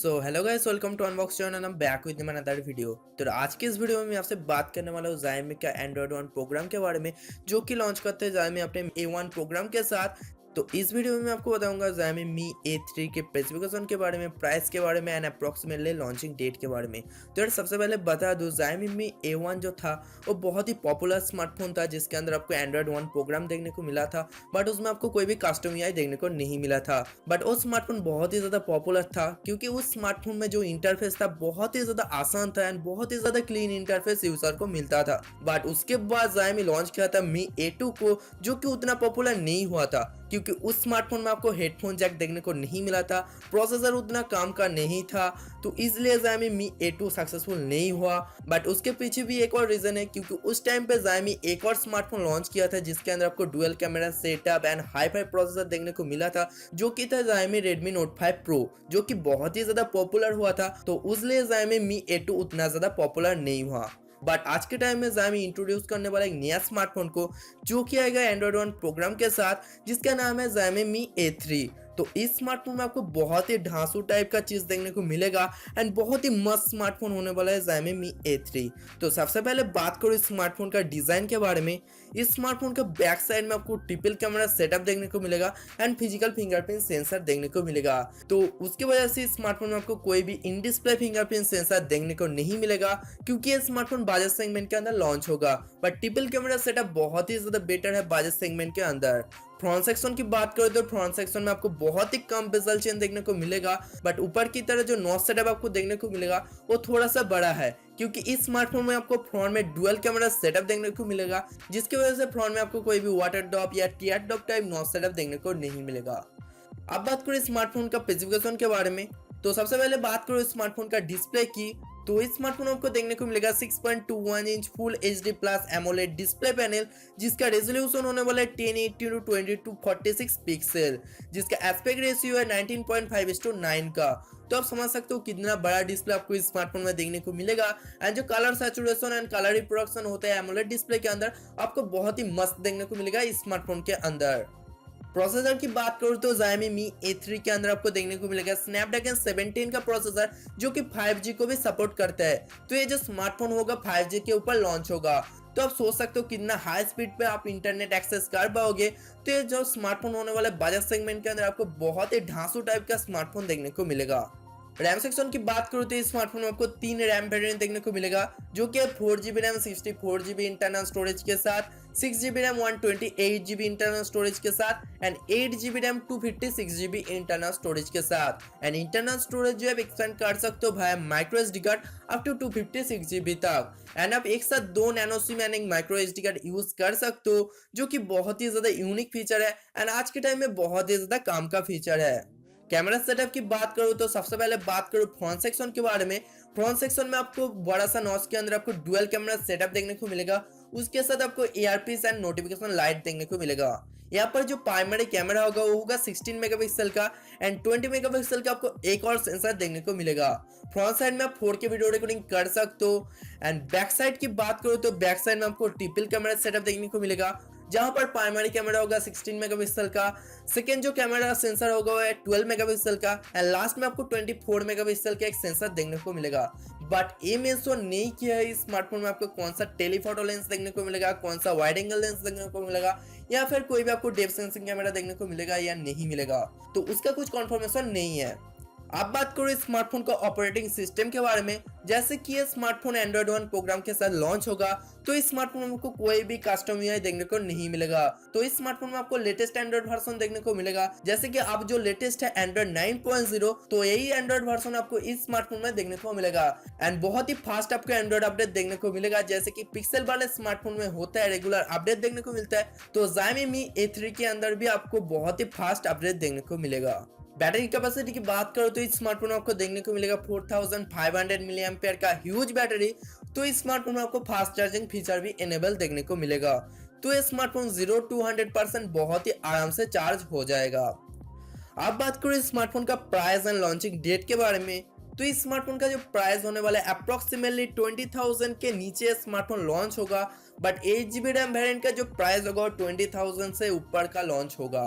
So hello guys, welcome to unbox channel and I am back with another video. तो आज के इस video में मैं आपसे बात करने वाला हूँ Xiaomi का एंड्रॉइड वन प्रोग्राम के बारे में, जो कि लॉन्च करते हैं Xiaomi अपने A1 प्रोग्राम के साथ। तो इस वीडियो में मैं आपको बताऊंगा Xiaomi Mi A3 के स्पेसिफिकेशन के बारे में, प्राइस के बारे में एंड अप्रोक्सीमेटली लॉन्चिंग डेट के बारे में। तो यार सबसे पहले बता दूं, Xiaomi Mi A1 जो था वो बहुत ही पॉपुलर स्मार्टफोन था, जिसके अंदर आपको एंड्रॉइड वन प्रोग्राम देखने को मिला था, बट उसमें आपको कोई भी कस्टम UI देखने को नहीं मिला था। बट वो स्मार्टफोन बहुत ही ज्यादा पॉपुलर था क्योंकि उस स्मार्टफोन में जो इंटरफेस था बहुत ही ज्यादा आसान था एंड बहुत ही ज्यादा क्लीन इंटरफेस यूजर को मिलता था। बट उसके बाद Xiaomi लॉन्च किया था Mi A2 को, जो कि उतना पॉपुलर नहीं हुआ था क्योंकि उस स्मार्टफोन में आपको हेडफोन जैक देखने को नहीं मिला था, प्रोसेसर उतना काम का नहीं था, तो इसलिए Xiaomi Mi A2 सक्सेसफुल नहीं हुआ। बट उसके पीछे भी एक और रीजन है, क्योंकि उस टाइम पे Xiaomi एक और स्मार्टफोन लॉन्च किया था जिसके अंदर आपको dual camera setup and hi fi processor देखने को मिला था, जो कि था Xiaomi Redmi Note 5 Pro, जो कि बहुत ही ज्यादा पॉपुलर हुआ था। तो इसलिए Xiaomi Mi A2 उतना ज्यादा पॉपुलर नहीं हुआ। बट आज के टाइम में Xiaomi इंट्रोड्यूस करने वाला एक नया स्मार्टफोन को, जो कि आएगा एंड्रॉइड वन प्रोग्राम के साथ, जिसका नाम है Xiaomi Mi A3। तो इस स्मार्टफोन में आपको बहुत ही ढांसू टाइप का चीज देखने को मिलेगा एंड बहुत ही मस्त स्मार्टफोन होने वाला है Xiaomi Mi A3। तो सबसे पहले बात करो इस स्मार्टफोन का डिजाइन के बारे में। इस स्मार्टफोन का बैक साइड में आपको ट्रिपल कैमरा सेटअप देखने को मिलेगा एंड फिजिकल फिंगरप्रिंट सेंसर देखने को मिलेगा। तो उसकी वजह से इस स्मार्टफोन में आपको कोई भी इन डिस्प्ले फिंगरप्रिंट सेंसर देखने को नहीं मिलेगा, क्योंकि ये स्मार्टफोन बजट सेगमेंट के अंदर लॉन्च होगा। बट ट्रिपल कैमरा सेटअप बहुत ही ज्यादा बेटर है बजट सेगमेंट के अंदर। फ्रंट सेक्शन की बात करें तो फ्रंट सेक्शन में आपको बहुत ही कम बेजल चेन देखने को मिलेगा, बट ऊपर की तरह जो नॉच सेटअप आपको देखने को मिलेगा वो थोड़ा सा बड़ा है, क्योंकि इस स्मार्टफोन में आपको फ्रंट में डुअल कैमरा सेटअप देखने को मिलेगा, जिसकी वजह से फ्रंट में आपको कोई भी वाटर ड्रॉप या tier drop type notch setup देखने को नहीं मिलेगा। अब बात करें स्मार्टफोन का स्पेसिफिकेशन के बारे में, तो सबसे पहले बात करो स्मार्टफोन का डिस्प्ले की। तो इस स्मार्टफोन आपको देखने को मिलेगा 6.21 inch full HD plus AMOLED display panel, जिसका रेजोल्यूशन होने वाला है 1080x2046 पिक्सल, जिसका एस्पेक्ट रेशियो है 19.5:9 का। तो आप समझ सकते हो कितना बड़ा डिस्प्ले आपको इस स्मार्टफोन में देखने को मिलेगा एंड जो colour saturation and colour reproduction होता है एमोलेड डिस्प्ले के अंदर, आपको बहुत ही मस्त देखने को मिलेगा इस स्मार्टफोन के अंदर। प्रोसेसर की बात करूं तो Xiaomi Mi A3 के अंदर आपको देखने को मिलेगा स्नैपड्रैगन 17 का प्रोसेसर, जो कि 5G को भी सपोर्ट करता है। तो ये जो स्मार्टफोन होगा 5G के ऊपर लॉन्च होगा। तो आप सोच सकते हो कितना हाई स्पीड पे आप इंटरनेट एक्सेस कर पाओगे। तो ये जो स्मार्टफोन होने वाला बजट सेगमेंट के अंदर आपको बहुत ही ढांसू टाइप का स्मार्टफोन देखने को मिलेगा। रैम सेक्शन की बात करूँ तो इस स्मार्टफोन में आपको 3 रैम वेरिएंट देखने को मिलेगा, जो कि 4GB RAM 64GB internal storage के साथ, 6GB RAM 128GB internal storage के साथ and 8GB RAM 256GB internal storage के साथ। एंड इंटरनल स्टोरेज जो आप एक्सपेंड कर सकते हो भाई micro SD card up to 256GB तक। एंड आप एक साथ 2 नैनो सिम यानी माइक्रो SD कार्ड यूज कर सकते हो, जो कि बहुत ही ज्यादा यूनिक फीचर है एंड आज के टाइम में बहुत ही ज्यादा काम का फीचर है। कैमरा सेटअप की बात करूं तो सबसे पहले बात करूं फ्रंट सेक्शन के बारे में। फ्रंट सेक्शन में आपको बड़ा सा नॉच के अंदर आपको डुअल कैमरा सेटअप देखने को मिलेगा, उसके साथ आपको ARPs एंड नोटिफिकेशन लाइट देखने को मिलेगा। यहाँ पर जो प्राइमरी कैमरा होगा वो होगा 16 मेगापिक्सल का एंड 20 मेगापिक्सल का आपको एक और सेंसर देखने को मिलेगा। फ्रंट साइड में आप 4K वीडियो रिकॉर्डिंग कर सकते हो। एंड बैक साइड की बात करो तो बैक साइड में आपको ट्रिपल कैमरा सेटअप देखने को मिलेगा, जहां पर प्राइमरी कैमरा होगा 16 मेगापिक्सल का, सेकेंड जो कैमरा सेंसर होगा वो है 12 मेगापिक्सल का एंड लास्ट में आपको 24 मेगापिक्सल का एक सेंसर देखने को मिलेगा। बट ये मेंशन नहीं किया है इस स्मार्टफोन में आपको कौन सा टेलीफोटो लेंस देखने को मिलेगा, कौन सा वाइड एंगल लेंस देखने को मिलेगा, या फिर कोई भी आपको डेप्थ सेंसिंग कैमरा देखने को मिलेगा या नहीं मिलेगा, तो उसका कुछ कंफर्मेशन नहीं है। अब बात करो इस स्मार्टफोन का ऑपरेटिंग सिस्टम के बारे में। जैसे कि ये स्मार्टफोन एंड्रॉइड वन प्रोग्राम के साथ लॉन्च होगा, तो इस स्मार्टफोन में आपको कोई भी कस्टम UI देखने को नहीं मिलेगा। तो इस स्मार्टफोन में आपको लेटेस्ट एंड्रॉइड वर्जन देखने को मिलेगा, जैसे कि अब जो लेटेस्ट है एंड्रॉइड 9.0, तो यही एंड्रॉइड वर्जन आपको इस स्मार्टफोन में देखने को मिलेगा एंड बहुत ही फास्ट आपको एंड्रॉइड अपडेट देखने को मिलेगा, जैसे कि पिक्सल वाले स्मार्टफोन में होता है रेगुलर अपडेट देखने को मिलता है। तो Xiaomi Mi A3 के अंदर भी आपको बहुत ही फास्ट अपडेट देखने को मिलेगा। बैटरी कैपेसिटी की बात करो तो इस स्मार्टफोन में आपको देखने को मिलेगा 4500 मिली एम्पियर का ह्यूज बैटरी। तो इस स्मार्टफोन में आपको फास्ट चार्जिंग फीचर भी इनेबल देखने को मिलेगा। तो ये स्मार्टफोन 0 to 100% बहुत ही आराम से चार्ज हो जाएगा। अब बात करो इस स्मार्टफोन का प्राइस एंड लॉन्चिंग डेट के बारे में। तो इस स्मार्टफोन का जो प्राइस होने वाला है अप्रोक्सीमेटली 20,000 के नीचे स्मार्टफोन लॉन्च होगा, बट 8GB रैम वेरिएंट का जो प्राइस होगा 20,000 से ऊपर का लॉन्च होगा।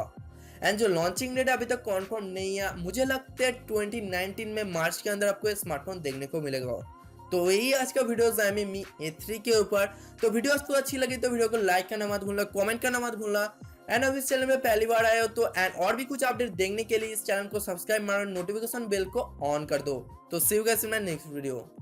एंड जो लॉन्चिंग डेट अभी तक कंफर्म नहीं है, मुझे लगता है 2019 में मार्च के अंदर आपको ये स्मार्टफोन देखने को मिलेगा। तो यही आज का वीडियो Xiaomi Mi A3 के ऊपर। तो वीडियो आपको अच्छी लगी तो वीडियो को लाइक करना मत भूलना, कमेंट करना मत भूलना। एंड अब इस चैनल में पहली बार आए हो तो एंड और भी कुछ अपडेट देखने के लिए इस चैनल को सब्सक्राइब मारो, नोटिफिकेशन बेल को ऑन कर दो। तो see you guys in my next video.